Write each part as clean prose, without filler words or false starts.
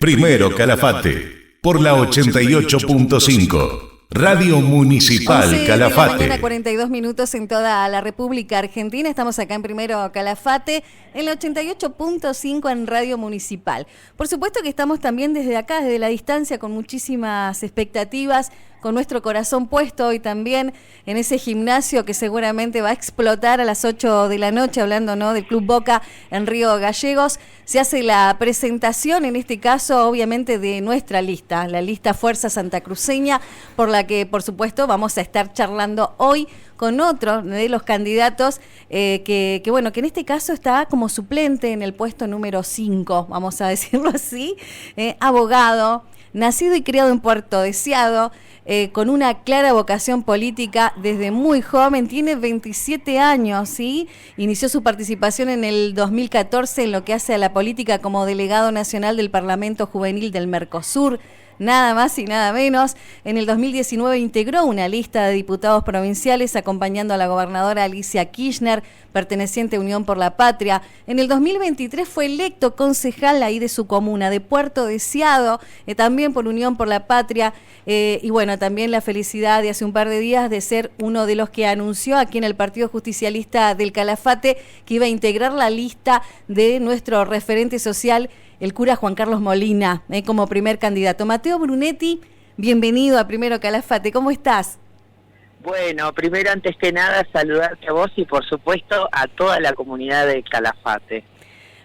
Primero Calafate, por la 88.5. Radio Municipal 11 Calafate. de la mañana, 42 minutos en toda la República Argentina. Estamos acá en Primero Calafate, en la 88.5 en Radio Municipal. Por supuesto que estamos también desde acá, desde la distancia, con muchísimas expectativas, con nuestro corazón puesto hoy también en ese gimnasio que seguramente va a explotar a las 8 de la noche, hablando, ¿no?, del Club Boca en Río Gallegos. Se hace la presentación, en este caso, obviamente, de nuestra lista, la lista Fuerza Santacruceña, por la que, por supuesto, vamos a estar charlando hoy con otro de los candidatos que bueno, que en este caso está como suplente en el puesto número 5, vamos a decirlo así, abogado, nacido y criado en Puerto Deseado, con una clara vocación política desde muy joven, tiene 27 años, ¿sí? Inició su participación en el 2014 en lo que hace a la política como delegado nacional del Parlamento Juvenil del Mercosur, nada más y nada menos. En el 2019 integró una lista de diputados provinciales acompañando a la gobernadora Alicia Kirchner, perteneciente a Unión por la Patria. En el 2023 fue electo concejal ahí de su comuna, de Puerto Deseado, también por Unión por la Patria. Y bueno, también la felicidad de hace un par de días de ser uno de los que anunció aquí en el Partido Justicialista del Calafate que iba a integrar la lista de nuestro referente social, el cura Juan Carlos Molina, como primer candidato. Mateo Brunetti, bienvenido a Primero Calafate, ¿cómo estás? Bueno, primero, antes que nada, saludarte a vos y por supuesto a toda la comunidad de Calafate.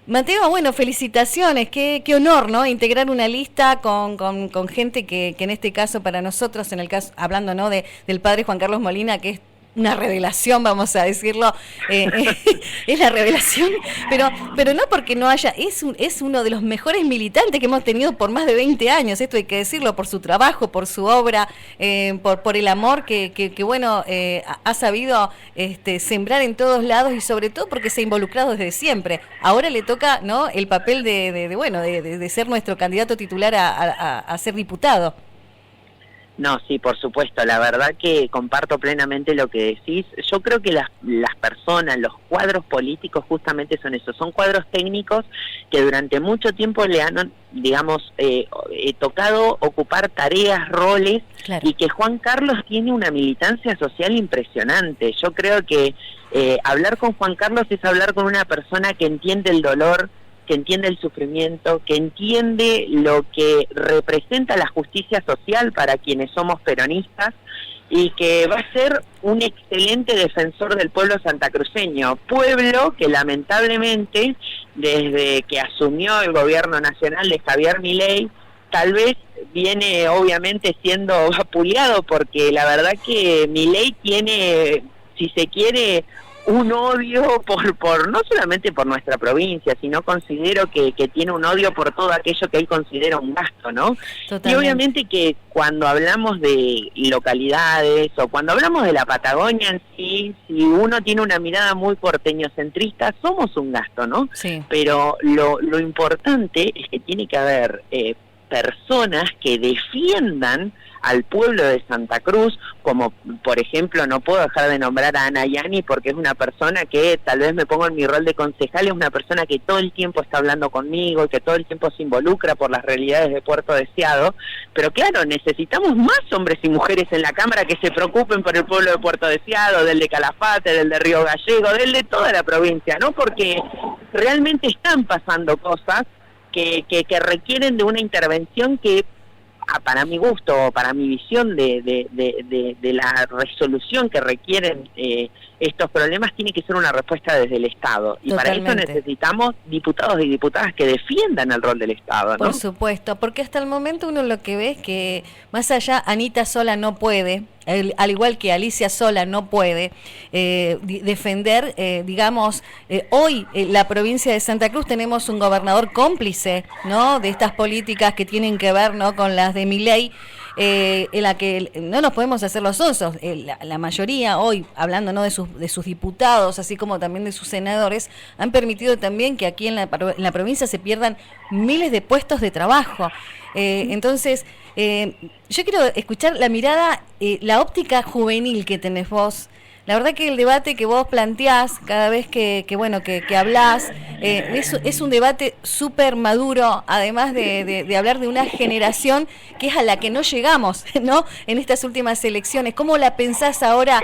Mateo, bueno, felicitaciones, qué honor, ¿no? Integrar una lista con gente que en este caso para nosotros, en el caso, hablando, ¿no?, del padre Juan Carlos Molina, que es una revelación, vamos a decirlo, es la revelación, pero no porque no haya, es uno de los mejores militantes que hemos tenido por más de 20 años, esto hay que decirlo, por su trabajo, por su obra, por el amor que bueno, ha sabido sembrar en todos lados y sobre todo porque se ha involucrado desde siempre. Ahora le toca, ¿no?, el papel de ser nuestro candidato titular a ser diputado. No, sí, por supuesto, la verdad que comparto plenamente lo que decís. Yo creo que las personas, los cuadros políticos justamente son eso, son cuadros técnicos que durante mucho tiempo le han, digamos, tocado ocupar tareas, roles, claro. Y que Juan Carlos tiene una militancia social impresionante. Yo creo que hablar con Juan Carlos es hablar con una persona que entiende el dolor, que entiende el sufrimiento, que entiende lo que representa la justicia social para quienes somos peronistas y que va a ser un excelente defensor del pueblo santacruceño, pueblo que lamentablemente desde que asumió el gobierno nacional de Javier Milei tal vez viene obviamente siendo vapuleado, porque la verdad que Milei tiene, si se quiere, un odio por no solamente por nuestra provincia, sino considero que tiene un odio por todo aquello que él considera un gasto, ¿no? Totalmente. Y obviamente que cuando hablamos de localidades o cuando hablamos de la Patagonia en sí, si uno tiene una mirada muy porteñocentrista, somos un gasto, ¿no? Sí. Pero lo importante es que tiene que haber personas que defiendan al pueblo de Santa Cruz, como por ejemplo, no puedo dejar de nombrar a Ana Yani porque es una persona que, tal vez me pongo en mi rol de concejal, es una persona que todo el tiempo está hablando conmigo y que todo el tiempo se involucra por las realidades de Puerto Deseado, pero claro, necesitamos más hombres y mujeres en la Cámara que se preocupen por el pueblo de Puerto Deseado, del de Calafate, del de Río Gallego, del de toda la provincia, ¿no? Porque realmente están pasando cosas que requieren de una intervención que, para mi gusto, para mi visión de la resolución que requieren estos problemas, tiene que ser una respuesta desde el Estado. Y Totalmente. Para eso necesitamos diputados y diputadas que defiendan el rol del Estado, ¿no? Por supuesto, porque hasta el momento uno lo que ve es que, más allá, Anita sola no puede, al igual que Alicia sola no puede defender, digamos, hoy la provincia de Santa Cruz tenemos un gobernador cómplice, ¿no?, de estas políticas que tienen que ver, ¿no?, con las de Milei, en la que no nos podemos hacer los sonsos. La mayoría hoy, hablando, ¿no?, de sus diputados, así como también de sus senadores, han permitido también que aquí en la provincia se pierdan miles de puestos de trabajo. Entonces, yo quiero escuchar la mirada, la óptica juvenil que tenés vos, La verdad que el debate que vos planteás cada vez que hablás, es un debate súper maduro, además de hablar de una generación que es a la que no llegamos, ¿no? En estas últimas elecciones. ¿Cómo la pensás ahora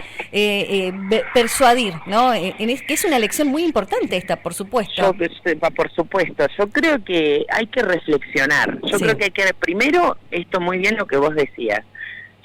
persuadir, ¿no? Que es una elección muy importante esta, por supuesto. Por supuesto. Yo creo que hay que reflexionar. Yo creo que hay que, primero, esto muy bien lo que vos decías.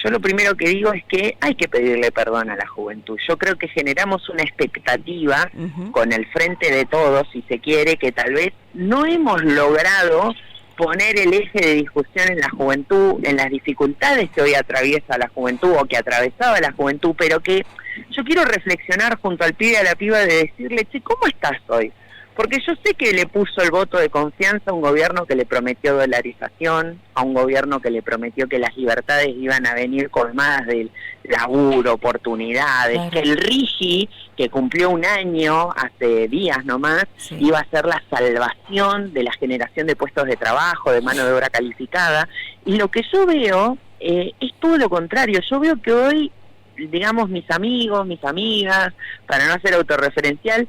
Yo lo primero que digo es que hay que pedirle perdón a la juventud. Yo creo que generamos una expectativa con el frente de todos, si se quiere, que tal vez no hemos logrado poner el eje de discusión en la juventud, en las dificultades que hoy atraviesa la juventud o que atravesaba la juventud, pero que yo quiero reflexionar junto al pibe y a la piba de decirle, che, ¿cómo estás hoy? Porque yo sé que le puso el voto de confianza a un gobierno que le prometió dolarización, a un gobierno que le prometió que las libertades iban a venir colmadas del laburo, oportunidades, que el RIGI, que cumplió un año hace días nomás, iba a ser la salvación de la generación de puestos de trabajo, de mano de obra calificada. Y lo que yo veo es todo lo contrario. Yo veo que hoy, digamos, mis amigos, mis amigas, para no ser autorreferencial,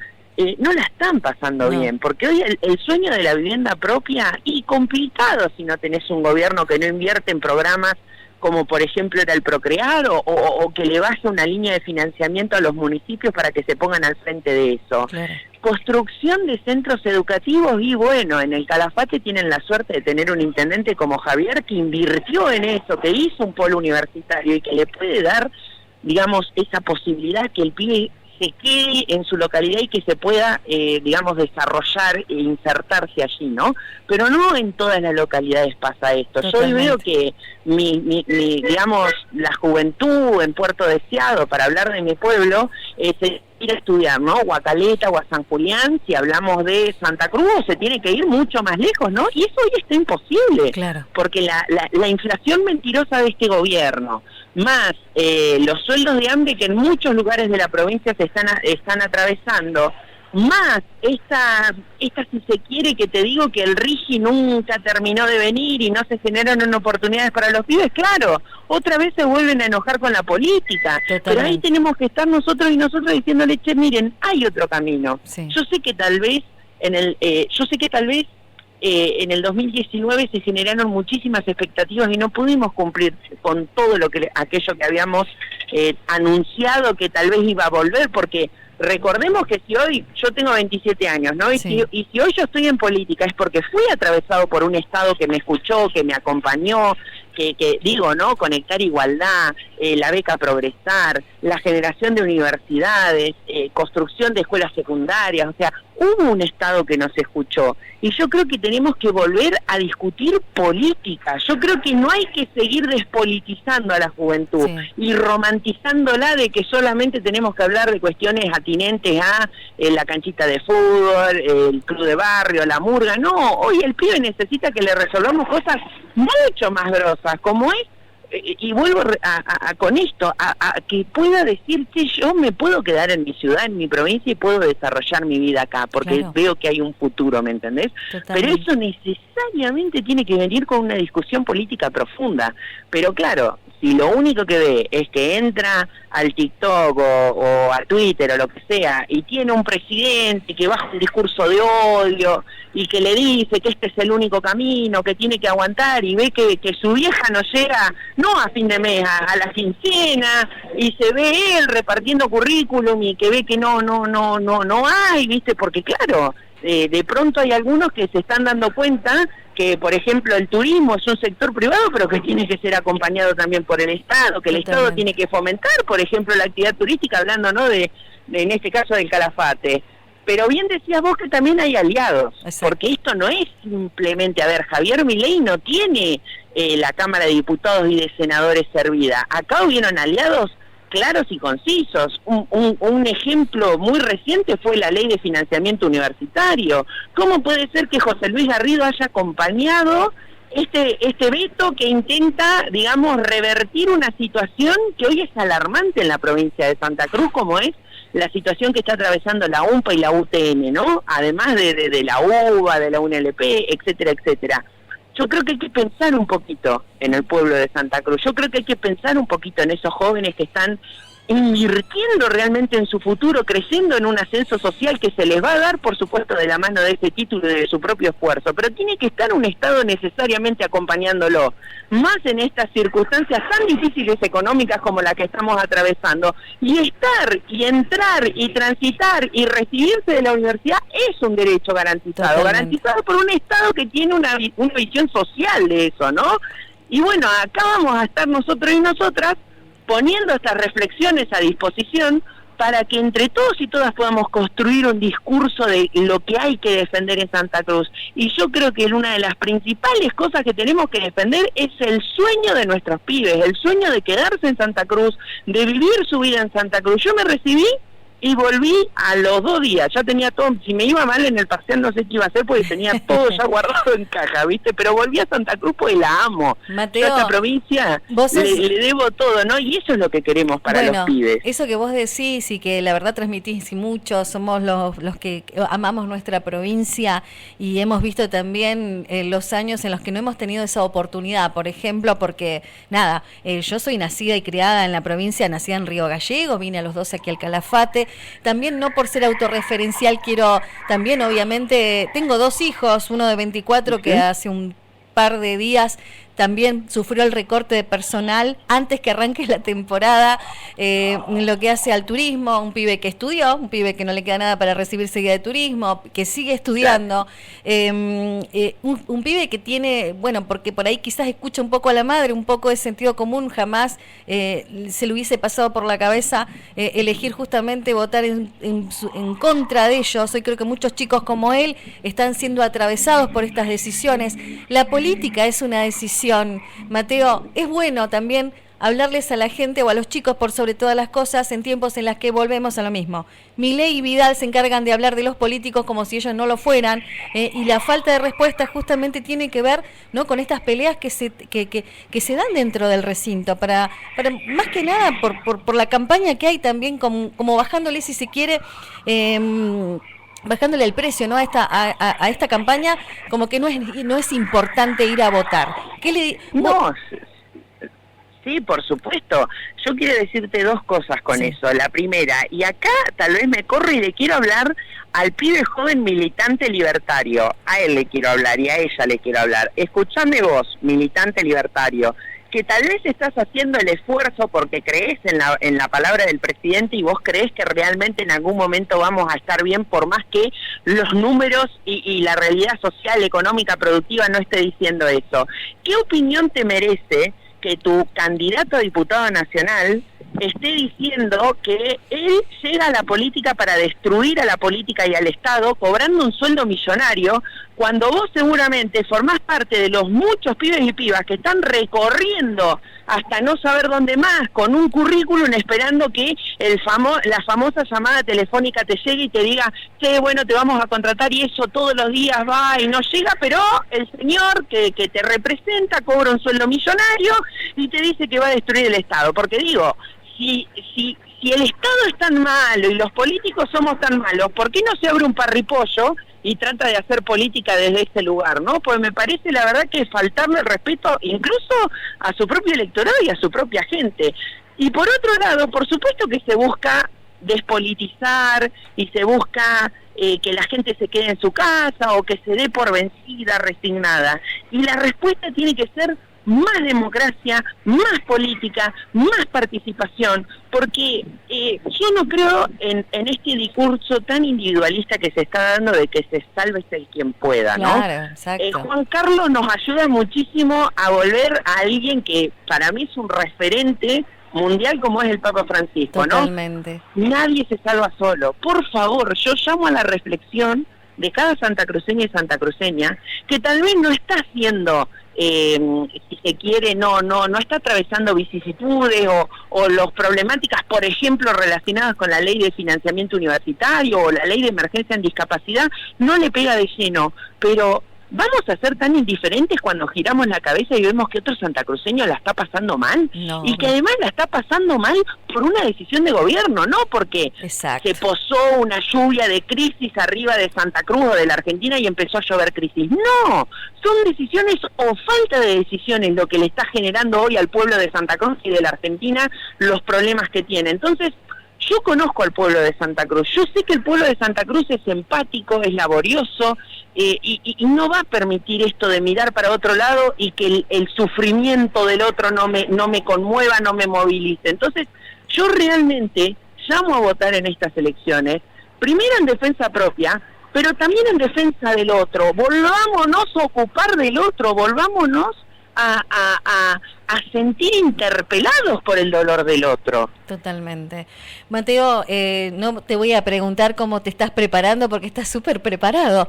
no la están pasando bien, porque hoy el sueño de la vivienda propia, y complicado si no tenés un gobierno que no invierte en programas como por ejemplo era el Procrear, o que le vaya una línea de financiamiento a los municipios para que se pongan al frente de eso. Claro. Construcción de centros educativos, y bueno, en el Calafate tienen la suerte de tener un intendente como Javier que invirtió en eso, que hizo un polo universitario y que le puede dar, digamos, esa posibilidad que el pibe se quede en su localidad y que se pueda, digamos, desarrollar e insertarse allí, ¿no? Pero no en todas las localidades pasa esto. Totalmente. Yo hoy veo que digamos, la juventud en Puerto Deseado, para hablar de mi pueblo, se ir a estudiar, ¿no? O a Caleta o a San Julián. Si hablamos de Santa Cruz, se tiene que ir mucho más lejos, ¿no? Y eso hoy está imposible, claro, porque la inflación mentirosa de este gobierno, más los sueldos de hambre que en muchos lugares de la provincia se están atravesando, más esta si se quiere, que te digo que el RIGI nunca terminó de venir y no se generaron oportunidades para los pibes, claro, otra vez se vuelven a enojar con la política. Totalmente. Pero ahí tenemos que estar nosotros diciéndole, che, miren, hay otro camino. Sí. Yo sé que tal vez en el 2019 se generaron muchísimas expectativas y no pudimos cumplir con todo aquello que habíamos anunciado que tal vez iba a volver, porque recordemos que si hoy, yo tengo 27 años, ¿no? Y si hoy yo estoy en política es porque fui atravesado por un Estado que me escuchó, que me acompañó, que digo, ¿no? Conectar igualdad, la beca Progresar, la generación de universidades, construcción de escuelas secundarias, o sea, hubo un Estado que nos escuchó. Y yo creo que tenemos que volver a discutir política. Yo creo que no hay que seguir despolitizando a la juventud y romantizándola de que solamente tenemos que hablar de cuestiones atinentes a la canchita de fútbol, el club de barrio, la murga. No, hoy el pibe necesita que le resolvamos cosas mucho más grosas, como es, y vuelvo con esto, a que pueda decir que yo me puedo quedar en mi ciudad, en mi provincia, y puedo desarrollar mi vida acá, porque veo que hay un futuro, ¿me entendés? Totalmente. Pero eso necesariamente tiene que venir con una discusión política profunda. Pero claro, si lo único que ve es que entra al TikTok o a Twitter o lo que sea, y tiene un presidente que baja un discurso de odio y que le dice que este es el único camino, que tiene que aguantar, y ve que su vieja no llega, no a fin de mes, a la quincena, y se ve él repartiendo currículum y que ve que no hay, ¿viste? Porque claro, de pronto hay algunos que se están dando cuenta que, por ejemplo, el turismo es un sector privado, pero que tiene que ser acompañado también por el Estado, que el Estado tiene que fomentar, por ejemplo, la actividad turística, hablando, ¿no?, de en este caso del Calafate. Pero bien decías vos que también hay aliados. Exacto. Porque esto no es simplemente, a ver, Javier Milei no tiene la Cámara de Diputados y de Senadores servida. Acá hubieron aliados claros y concisos. Un ejemplo muy reciente fue la ley de financiamiento universitario. ¿Cómo puede ser que José Luis Garrido haya acompañado este veto que intenta, digamos, revertir una situación que hoy es alarmante en la provincia de Santa Cruz, como es la situación que está atravesando la UMPA y la UTN, ¿no? Además de la UBA, de la UNLP, etcétera, etcétera. Yo creo que hay que pensar un poquito en el pueblo de Santa Cruz. Yo creo que hay que pensar un poquito en esos jóvenes que están invirtiendo realmente en su futuro, creciendo en un ascenso social que se les va a dar, por supuesto, de la mano de ese título y de su propio esfuerzo, pero tiene que estar un Estado necesariamente acompañándolo, más en estas circunstancias tan difíciles económicas como la que estamos atravesando, y estar, y entrar, y transitar, y recibirse de la universidad es un derecho garantizado, Totalmente. garantizado por un Estado que tiene una visión social de eso, ¿no? Y bueno, acá vamos a estar nosotros y nosotras poniendo estas reflexiones a disposición para que entre todos y todas podamos construir un discurso de lo que hay que defender en Santa Cruz. Y yo creo que una de las principales cosas que tenemos que defender es el sueño de nuestros pibes, el sueño de quedarse en Santa Cruz, de vivir su vida en Santa Cruz. Yo me recibí y volví a los 2 días, ya tenía todo, si me iba mal en el parcial no sé qué iba a hacer porque tenía todo ya guardado en caja, ¿viste? Pero volví a Santa Cruz porque la amo. Mateo, yo a esta provincia le debo todo, ¿no? Y eso es lo que queremos para los pibes. Eso que vos decís y que la verdad transmitís y mucho, somos los que amamos nuestra provincia y hemos visto también los años en los que no hemos tenido esa oportunidad, por ejemplo, porque nada, yo soy nacida y criada en la provincia, nacida en Río Gallegos, vine a los 12 aquí al Calafate. También no por ser autorreferencial quiero, también obviamente, tengo 2 hijos, uno de 24 que hace un par de días también sufrió el recorte de personal antes que arranque la temporada, en lo que hace al turismo, un pibe que estudió, un pibe que no le queda nada para recibirse guía de turismo, que sigue estudiando, un pibe que tiene, bueno, porque por ahí quizás escucha un poco a la madre, un poco de sentido común, jamás se le hubiese pasado por la cabeza elegir justamente votar en contra de ellos. Hoy creo que muchos chicos como él están siendo atravesados por estas decisiones. La política es una decisión. Mateo, es bueno también hablarles a la gente o a los chicos por sobre todas las cosas en tiempos en las que volvemos a lo mismo. Milei y Vidal se encargan de hablar de los políticos como si ellos no lo fueran, y la falta de respuesta justamente tiene que ver, ¿no?, con estas peleas que se dan dentro del recinto, para más que nada por la campaña que hay también como bajándole, si se quiere, bajándole el precio, ¿no?, a esta campaña, como que no es importante ir a votar. No, sí, por supuesto. Yo quiero decirte 2 cosas con eso. La primera, y acá tal vez me corro y le quiero hablar al pibe joven militante libertario. A él le quiero hablar y a ella le quiero hablar. Escuchame vos, militante libertario, que tal vez estás haciendo el esfuerzo porque crees en la palabra del presidente y vos crees que realmente en algún momento vamos a estar bien, por más que los números y la realidad social, económica, productiva no esté diciendo eso. ¿Qué opinión te merece que tu candidato a diputado nacional esté diciendo que él llega a la política para destruir a la política y al Estado, cobrando un sueldo millonario, cuando vos seguramente formás parte de los muchos pibes y pibas que están recorriendo hasta no saber dónde más, con un currículum esperando que la famosa llamada telefónica te llegue y te diga, che, bueno, te vamos a contratar, y eso todos los días va y no llega, pero el señor que te representa cobra un sueldo millonario y te dice que va a destruir el Estado. Porque digo, si el Estado es tan malo y los políticos somos tan malos, ¿por qué no se abre un parripollo y trata de hacer política desde ese lugar, ¿no? Pues me parece, la verdad, que faltarle el respeto incluso a su propio electorado y a su propia gente. Y por otro lado, por supuesto que se busca despolitizar y se busca que la gente se quede en su casa o que se dé por vencida, resignada. Y la respuesta tiene que ser más democracia, más política, más participación, porque yo no creo en este discurso tan individualista que se está dando de que se salve el quien pueda, ¿no? Claro, exacto. Juan Carlos nos ayuda muchísimo a volver a alguien que para mí es un referente mundial como es el Papa Francisco, Totalmente. ¿no? Nadie se salva solo. Por favor, yo llamo a la reflexión de cada santacruceña y santacruceña que tal vez no está haciendo, si se quiere, no está atravesando vicisitudes o las problemáticas, por ejemplo, relacionadas con la ley de financiamiento universitario o la ley de emergencia en discapacidad, no le pega de lleno, pero ¿vamos a ser tan indiferentes cuando giramos la cabeza y vemos que otro santacruceño la está pasando mal? No, y que además la está pasando mal por una decisión de gobierno, no porque exacto. se posó una lluvia de crisis arriba de Santa Cruz o de la Argentina y empezó a llover crisis. No, son decisiones o falta de decisiones lo que le está generando hoy al pueblo de Santa Cruz y de la Argentina los problemas que tiene. Entonces, yo conozco al pueblo de Santa Cruz, yo sé que el pueblo de Santa Cruz es empático, es laborioso, y no va a permitir esto de mirar para otro lado y que el sufrimiento del otro no me conmueva, no me movilice. Entonces, yo realmente llamo a votar en estas elecciones, primero en defensa propia, pero también en defensa del otro. Volvámonos a ocupar del otro, volvámonos a sentir interpelados por el dolor del otro. Totalmente. Mateo, no te voy a preguntar cómo te estás preparando porque estás súper preparado.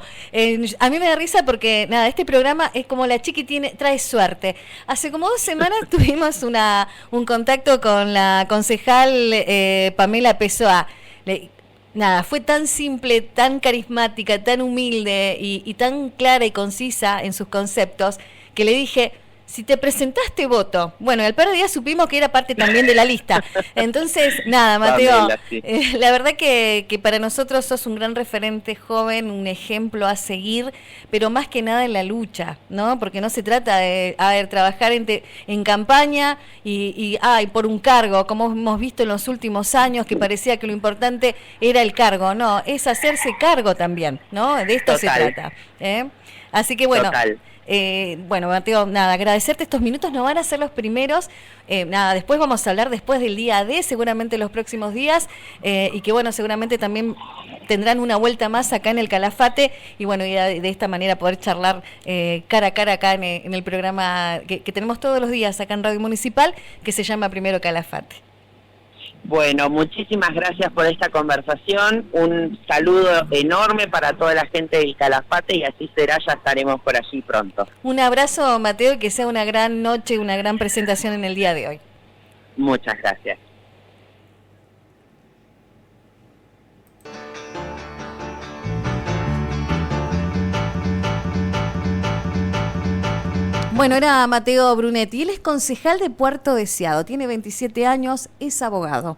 A mí me da risa porque, nada, este programa es como la chiqui trae suerte. Hace como 2 semanas tuvimos un contacto con la concejal Pamela Pessoa. Nada, fue tan simple, tan carismática, tan humilde y tan clara y concisa en sus conceptos que le dije, si te presentaste, voto. Bueno, el par de días supimos que era parte también de la lista. Entonces, nada, Mateo, Pamela, sí. La verdad que para nosotros sos un gran referente joven, un ejemplo a seguir, pero más que nada en la lucha, ¿no? Porque no se trata de, trabajar en campaña y por un cargo, como hemos visto en los últimos años, que parecía que lo importante era el cargo. No, es hacerse cargo también, ¿no? De esto Total. se trata. Así que bueno. Total. Bueno, Mateo, nada, agradecerte estos minutos, no van a ser los primeros, nada, después vamos a hablar después del día D, seguramente los próximos días, y que bueno, seguramente también tendrán una vuelta más acá en el Calafate, y bueno, y de esta manera poder charlar cara a cara acá en el programa que tenemos todos los días acá en Radio Municipal, que se llama Primero Calafate. Bueno, muchísimas gracias por esta conversación, un saludo enorme para toda la gente del Calafate y así será, ya estaremos por allí pronto. Un abrazo, Mateo, y que sea una gran noche, una gran presentación en el día de hoy. Muchas gracias. Bueno, era Mateo Brunetti, él es concejal de Puerto Deseado, tiene 27 años, es abogado.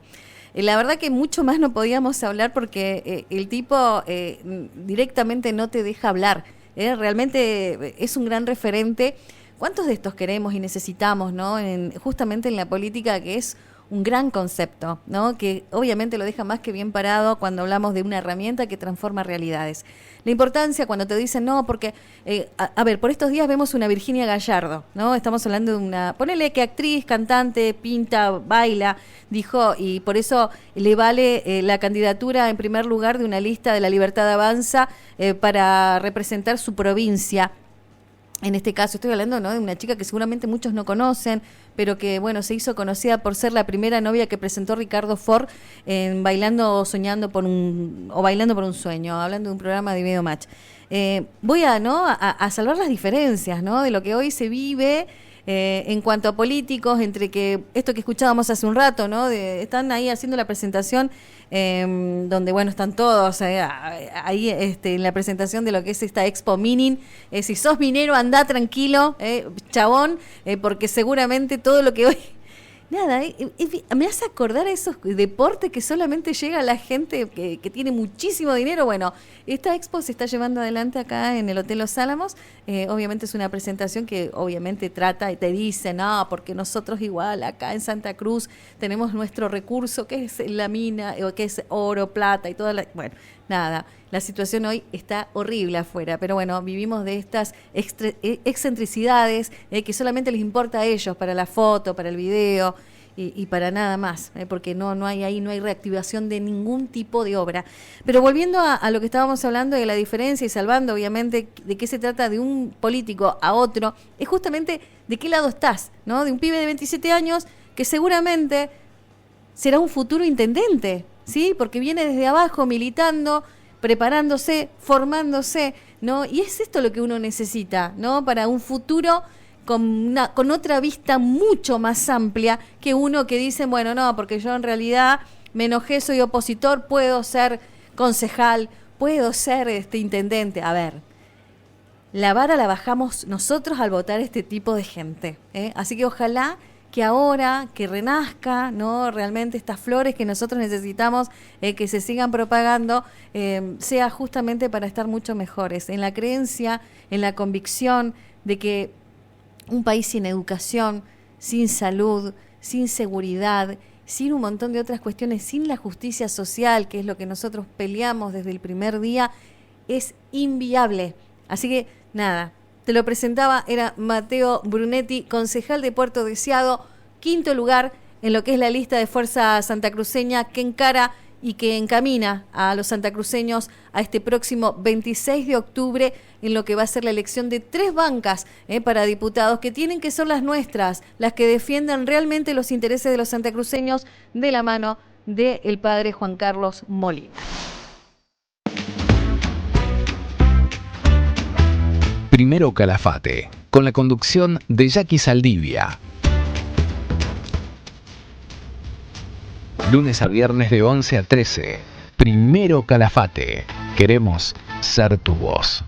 La verdad que mucho más no podíamos hablar porque el tipo directamente no te deja hablar, realmente es un gran referente. ¿Cuántos de estos queremos y necesitamos, ¿no? Justamente en la política, que es un gran concepto, ¿no? Que obviamente lo deja más que bien parado cuando hablamos de una herramienta que transforma realidades. La importancia cuando te dicen, no, porque, a ver, por estos días vemos una Virginia Gallardo, ¿no? Estamos hablando de una, ponele que actriz, cantante, pinta, baila, dijo, y por eso le vale la candidatura en primer lugar de una lista de La Libertad Avanza para representar su provincia. En este caso estoy hablando, ¿no?, de una chica que seguramente muchos no conocen, pero que bueno, se hizo conocida por ser la primera novia que presentó Ricardo Ford en Bailando o Soñando por Bailando por un Sueño, hablando de un programa de Video Match. Voy a salvar las diferencias, ¿no?, de lo que hoy se vive en cuanto a políticos, entre que esto que escuchábamos hace un rato, ¿no?, están ahí haciendo la presentación donde bueno, están todos ahí en la presentación de lo que es esta Expo Mining. Si sos minero, andá tranquilo, chabón, porque seguramente todo lo que hoy... Nada, me hace acordar a esos deportes que solamente llega a la gente que tiene muchísimo dinero. Bueno, esta expo se está llevando adelante acá en el Hotel Los Álamos. Obviamente es una presentación que obviamente trata y te dice, no, porque nosotros igual acá en Santa Cruz tenemos nuestro recurso, que es la mina, o que es oro, plata y toda la... Bueno, nada, la situación hoy está horrible afuera, pero bueno, vivimos de estas excentricidades que solamente les importa a ellos para la foto, para el video y para nada más, porque no hay reactivación de ningún tipo de obra. Pero volviendo a lo que estábamos hablando de la diferencia y salvando obviamente de qué se trata de un político a otro, es justamente de qué lado estás, ¿no? De un pibe de 27 años que seguramente será un futuro intendente, ¿sí? Porque viene desde abajo militando, preparándose, formándose, ¿no? Y es esto lo que uno necesita, ¿no?, para un futuro con otra vista mucho más amplia que uno que dice, bueno, no, porque yo en realidad me enojé, soy opositor, puedo ser concejal, puedo ser intendente. A ver, la vara la bajamos nosotros al votar este tipo de gente. Así que ojalá que ahora, que renazca, ¿no? Realmente estas flores que nosotros necesitamos que se sigan propagando, sea justamente para estar mucho mejores, en la creencia, en la convicción de que un país sin educación, sin salud, sin seguridad, sin un montón de otras cuestiones, sin la justicia social, que es lo que nosotros peleamos desde el primer día, es inviable. Así que, nada, te lo presentaba, era Mateo Brunetti, concejal de Puerto Deseado, 5º lugar en lo que es la lista de Fuerza Santacruceña, que encara y que encamina a los santacruceños a este próximo 26 de octubre, en lo que va a ser la elección de 3 bancas para diputados, que tienen que ser las nuestras, las que defiendan realmente los intereses de los santacruceños, de la mano del padre Juan Carlos Molina. Primero Calafate, con la conducción de Jackie Saldivia. Lunes a viernes de 11 a 13. Primero Calafate. Queremos ser tu voz.